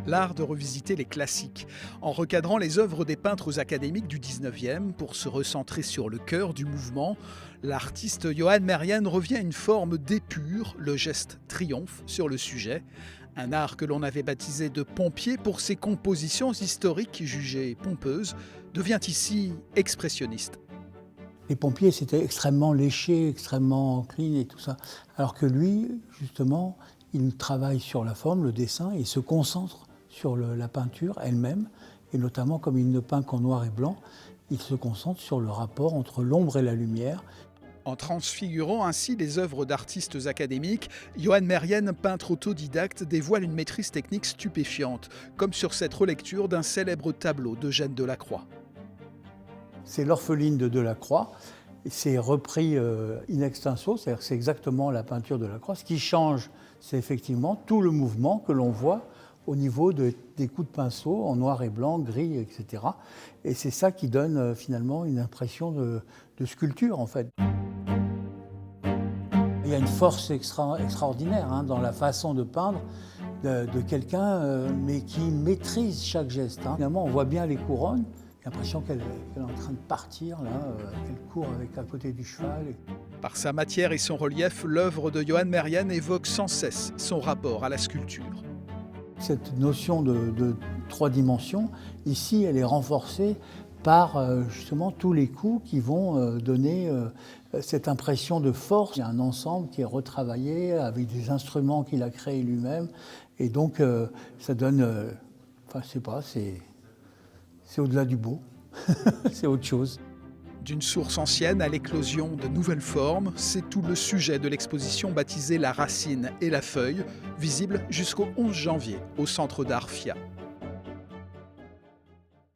l'art de revisiter les classiques, en recadrant les œuvres des peintres académiques du 19e pour se recentrer sur le cœur du mouvement. L'artiste Johan Merien revient à une forme d'épure, le geste triomphe sur le sujet. Un art que l'on avait baptisé de pompier pour ses compositions historiques jugées pompeuses, devient ici expressionniste. Les pompiers, c'était extrêmement léché, extrêmement clean et tout ça. Alors que lui, justement, il travaille sur la forme, le dessin, et se concentre sur la peinture elle-même. Et notamment, comme il ne peint qu'en noir et blanc, il se concentre sur le rapport entre l'ombre et la lumière. En transfigurant ainsi les œuvres d'artistes académiques, Johan Merien, peintre autodidacte, dévoile une maîtrise technique stupéfiante, comme sur cette relecture d'un célèbre tableau d'Eugène Delacroix. C'est l'orpheline de Delacroix. C'est repris in extenso, c'est-à-dire que c'est exactement la peinture de Delacroix. Ce qui change, c'est effectivement tout le mouvement que l'on voit au niveau des coups de pinceau en noir et blanc, gris, etc. Et c'est ça qui donne finalement une impression de sculpture, en fait. Il y a une force extraordinaire dans la façon de peindre de quelqu'un, mais qui maîtrise chaque geste. Finalement, on voit bien les couronnes. J'ai l'impression qu'elle est en train de partir, qu'elle court à côté du cheval. Par sa matière et son relief, l'œuvre de Johan Merien évoque sans cesse son rapport à la sculpture. Cette notion de 3 dimensions, ici, elle est renforcée par justement tous les coups qui vont donner cette impression de force. Il y a un ensemble qui est retravaillé avec des instruments qu'il a créés lui-même. Et donc, ça donne, je sais pas, c'est au-delà du beau, c'est autre chose. D'une source ancienne à l'éclosion de nouvelles formes, c'est tout le sujet de l'exposition baptisée La Racine et la Feuille, visible jusqu'au 11 janvier au Centre d'Art FIA.